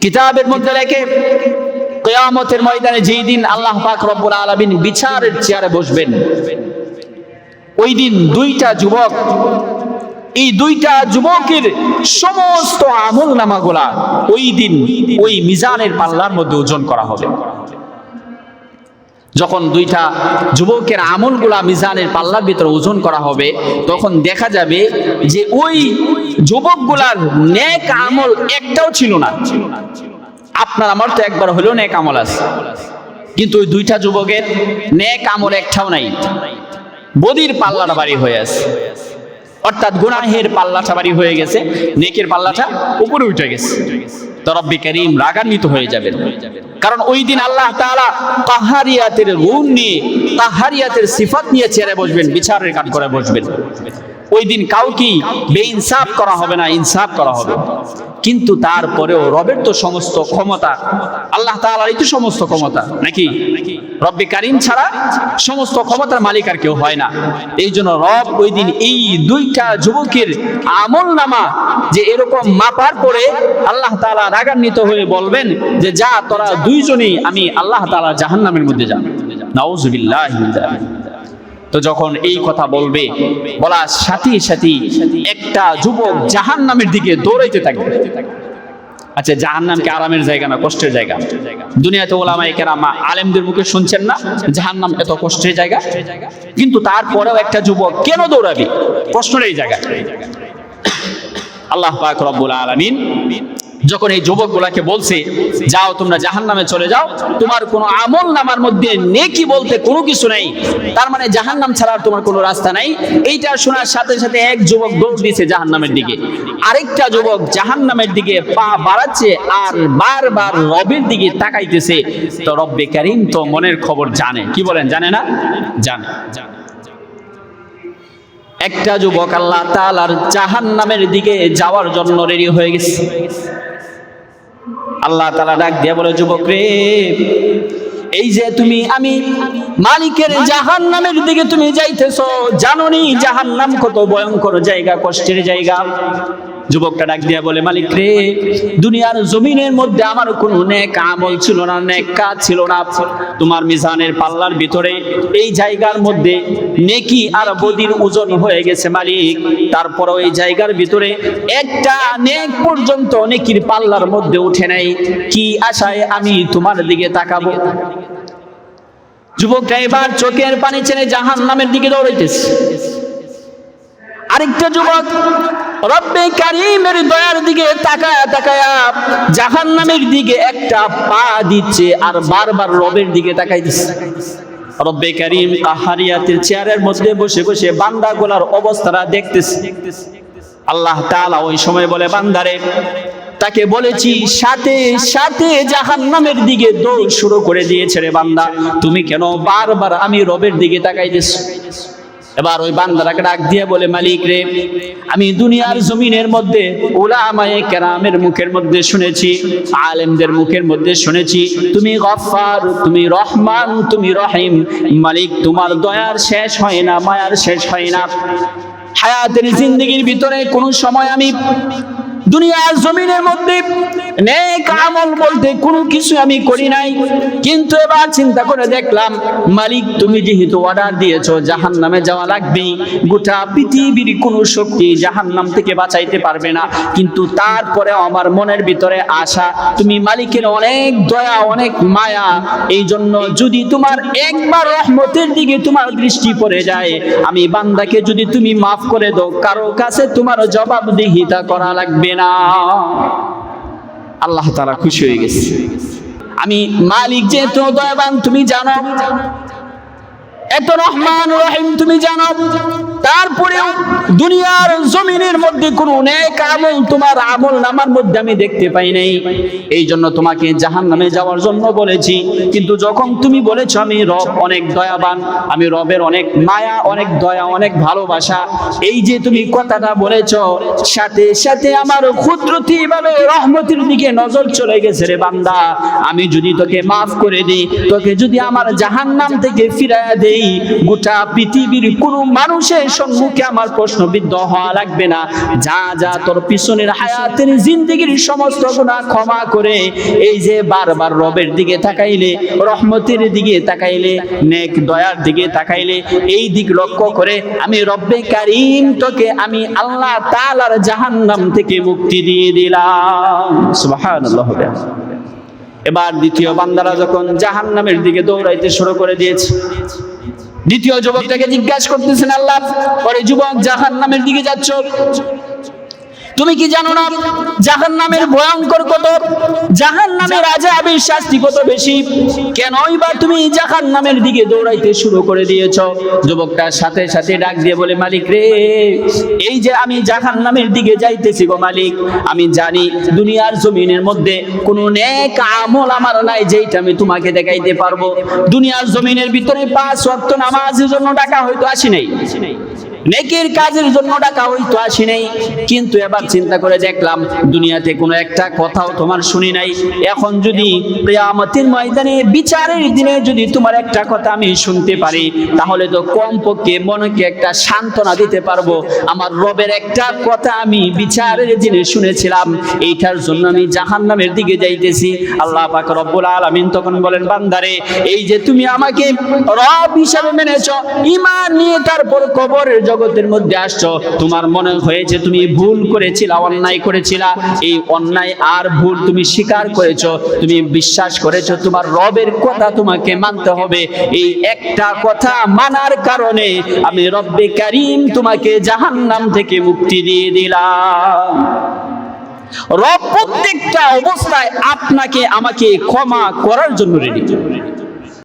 কিতাবের মধ্যে রেখে কিয়ামতের ময়দানে যেই দিন আল্লাহ পাক রব্বুল আলামিন বিচারের চেয়ারে বসবেন, ওই দিন দুইটা যুবক, এই দুইটা যুবকের সমস্ত আমল নামাগুলা ওই দিন ওই মিজানের পাল্লার মধ্যে ওজন করা হবে। যখন দুইটা যুবকের আমলগুলা মিজানের পাল্লার ভিতরে ওজন করা হবে, তখন দেখা যাবে যে ওই যুবকগুলার নেক আমল একটাও ছিল না। আপনার আমার তো একবার হলেও নেক আমল আছে, কিন্তু ওই দুইটা যুবকের নেক আমল একটাও নাই। বদির পাল্লাটা ভারী হয়ে আছে, অর্থাৎ গুনাহের পাল্লাটা ভারী হয়ে গেছে, নেকের পাল্লাটা উপরে উঠে গেছে। তো রব্বে কারীম রাগান্বিত হয়ে যাবেন, কারণ ওই দিন আল্লাহ তাআলা কাহারিয়াতের গুণ নিয়ে, কাহারিয়াতের সিফাত নিয়ে চেয়ারে বসবেন, বিচারের কাঠ করে বসবেন। ওই দিন কাউকে বেইনসাফ করা হবে না, ইনসাফ করা হবে। কিন্তু তারপরেও রবের তো সমস্ত ক্ষমতা, আল্লাহ তাআলারই তো সমস্ত ক্ষমতা, নাকি? রব্বে কারীম ছাড়া সমস্ত ক্ষমতার মালিক আর কেউ হয় না। এই জন্য রব ওই দিন এই দুইটা যুবকের আমল নামা যে এরকম মাপার পরে আল্লাহ তাআলা রাগান্বিত হয়ে বলবেন যে যা তোরা দুইজনেই আমি আল্লাহ তাআলা জাহান্নামের মধ্যে যা। নাউযুবিল্লাহি মিন যালিক। তো যখন এই কথা বলবে, বলার সাথে সাথে একটা যুবক জাহান্নামের দিকে দৌড়াইতে থাকবে। আচ্ছা, জাহান্নাম কি আরামের জায়গা না কষ্টের জায়গা? দুনিয়াতে ওলামায়ে কেরাম আলেমদের মুখে শুনছেন না জাহান্নাম এত কষ্টের জায়গা, কিন্তু তারপরেও একটা যুবক কেন দৌড়াবে? প্রশ্নের এই জায়গা। আল্লাহ পাক রব্বুল আলামিন যখন এই যুবকগুলাকে বলছে যাও তোমরা জাহান্নামে চলে যাও, তোমার কোনো আমল নামার মধ্যে নেকি বলতে কোনো কিছু নাই, তার মানে জাহান্নাম ছাড়া তোমার কোনো রাস্তা নাই। এইটা শোনার সাথে সাথে এক যুবক দৌড় দিয়েছে জাহান্নামের দিকে, আরেকটা যুবক জাহান্নামের দিকে পা বাড়াচ্ছে আর বারবার রবের দিকে তাকাইতেছে। তো রব্বে কারীম তো মনের খবর জানে, কি বলেন? জানে না? জানে। একটা যুবক আল্লাহ তাআলার জাহান্নামের দিকে যাওয়ার জন্য রেডি হয়ে গেছে। আল্লাহ তাআলা ডাক দিয়ে বলে, যুবক রে, এই যে তুমি আমি মালিকের জাহান্নামের দিকে তুমি যাইতেছো, জানোনি জাহান্নাম কত ভয়ঙ্কর জায়গা, কষ্টের জায়গা? যুবকটা ডাক দিয়া বলে, মালিক রে, দুনিয়ার জমিনের মধ্যে আমার কোনো নেক আমল ছিল না, নেক কাজ ছিল না। তোমার মিজানের পাল্লার ভিতরে এই জায়গার মধ্যে নেকি আর বদির ওজন হয়ে গেছে মালিক, তারপরেও এই জায়গার ভিতরে একটা নেক পর্যন্ত নেকির পাল্লার মধ্যে উঠে নাই। কি আশায় আমি তোমার দিকে তাকাবো? যুবকটা এবার চোখের পানি ছেড়ে জাহান্নামের দিকে দৌড়াইতেছে। আরেকটা যুবক রব্বে কারীমের দয়ার দিকে তাকায়া তাকায়া জাহান্নামের দিকে একটা পা দিচ্ছে আর বারবার রবের দিকে তাকাইতেছে। রব্বে কারীম কাহারিয়াতের চেয়ারের মধ্যে বসে বসে বান্দাগুলার অবস্থাটা দেখতেছে। আল্লাহ তাআলা ওই সময় বলে, বান্দারে, তাকে বলেছি সাথে সাথে জাহান্নামের দিকে দৌড় শুরু করে দিয়েছে রে বান্দা, তুমি কেন বারবার আমি রবের দিকে তাকাইতেছো? এবার ওই বান্দাটাকে ডাক দিয়ে বলে, মালিক রে, আমি দুনিয়ার জমিনের মধ্যে উলামায়ে কেরামের মুখের মধ্যে শুনেছি, আলেমদের মুখের মধ্যে শুনেছি তুমি গফফার, তুমি রহমান, তুমি রহিম। মালিক, তোমার দয়ার শেষ হয় না, মায়ার শেষ হয় না। হায়াতের জিন্দেগির ভিতরে কোন সময় আমি দুনিয়ার জমিনের মধ্যে নেক আমল বলতে কোনো কিছু আমি করি নাই, কিন্তু এবার চিন্তা করে দেখলাম মালিক, তুমি যেহেতু অর্ডার দিয়েছো জাহান্নামে যাওয়া লাগবেই, গোটা পৃথিবীর কোনো শক্তি জাহান্নাম থেকে বাঁচাইতে পারবে না, কিন্তু তারপরে আমার মনের ভিতরে আশা তুমি মালিকের অনেক দয়া, অনেক মায়া, এই জন্য যদি তোমার একবার রহমতের দিকে তোমার দৃষ্টি পড়ে যায়, আমি বান্দাকে যদি তুমি মাফ করে দাও, কারো কাছে তোমার জবাবদিহিতা করা লাগবে না। আল্লাহ তাআলা খুশি হয়ে গেছে। আমি মালিক যে এত দয়াবান তুমি জানো, এত রহমান রহিম তুমি জানো, তারপরেও দুনিয়ার জমিনের মধ্যে কোনো নেক আমল তোমার আমল নামার মধ্যে আমি দেখতে পাই নাই, এই জন্য তোমাকে জাহান্নামে যাওয়ার জন্য বলেছি। কিন্তু যখন তুমি বলেছো আমি রব অনেক দয়াবান, আমি রবের অনেক মায়া, অনেক দয়া, অনেক ভালোবাসা, এই যে তুমি কথাটা বলেছো, সাথে সাথে আমার কুদরতি ভাবে রহমতের দিকে নজর চলে গেছে রে বান্দা। আমি যদি তোকে মাফ করে দিই, তোকে যদি আমার জাহান্নাম থেকে ফিরাইয়া দেই, গোটা পৃথিবীর কোনো মানুষের সম্মুখে আমার প্রশ্নবিদ্ধ হওয়া লাগবে না। যা যা তোর পিছনের হায়াতের জিন্দেগির সমস্ত গুনাহ ক্ষমা করে এই যে বারবার রবের দিকে তাকাইলে, রহমতের দিকে তাকাইলে, নেক দয়ার দিকে তাকাইলে, এই দিক লক্ষ্য করে আমি রব্বে কারীম তোকে আমি আল্লাহ তাআলার জাহান্নাম থেকে মুক্তি দিয়ে দিলাম। সুবহানাল্লাহ। এবার দ্বিতীয় বান্দারা যখন জাহান্নামের দিকে দৌড়াইতে শুরু করে দিয়েছে, দ্বিতীয় যুবকটাকে জিজ্ঞাসা করতেছেন আল্লাহ, পরে যুবক জাহান্নামের দিকে যাচ্ছ, তুমি কি জানো না জাহান্নামের ভয়ঙ্কর কত, জাহান্নামের আযাবের শাস্তি কত বেশি, কেনই বা তুমি জাহান্নামের দিকে দৌড়াইতে শুরু করে দিয়েছো? যুবকটা সাথে সাথে ডাক দিয়ে বলে, মালিক রে, এই যে আমি জাহান্নামের দিকে যাইতেছি গো মালিক, আমি জানি দুনিয়ার জমিনের মধ্যে কোনো নেক আমল আমার নাই যেটা আমি তোমাকে দেখাইতে পারবো। দুনিয়ার জমিনের ভিতরে 5 ওয়াক্ত নামাজের জন্য ডাকা হয়তো আসি নাই, নেকের কাজের জন্য ডাকা হয়তো আসি নাই, কিন্তু এবার চিন্তা করে দেখলাম দুনিয়াতে কোনো একটা কথাও তোমার শুনি নাই। এখন যদি কিয়ামতের ময়দানে বিচারের দিনে যদি তোমার একটা কথা আমি শুনতে পারি, তাহলে তো কমপক্ষে মনকে একটা সান্ত্বনা দিতে পারবো। আমার রবের একটা কথা আমি বিচারের দিনে শুনেছিলাম, এইটার জন্য আমি জাহান্নামের দিকে যাইতেছি। আল্লাহ পাক রব্বুল আলামিন তখন বলেন, বান্দারে, এই যে তুমি আমাকে রব হিসাবে মেনেছো, ঈমান নিয়ে তারপর কবরের জগতের মধ্যে আসছো, তোমার মনে হয়েছে তুমি ভুল করেছিলা, অন্যায় করেছিলা, এই অন্যায় আর ভুল তুমি স্বীকার করেছো, তুমি বিশ্বাস করেছো তোমার রবের কথা তোমাকে মানতে হবে। এই একটা কথা মানার কারণে আমি রব্বে কারীম তোমাকে জাহান্নাম থেকে মুক্তি দিয়ে দিলাম। রব প্রত্যেকটা অবস্থায় আপনাকে আমাকে ক্ষমা করার জন্য রেডি।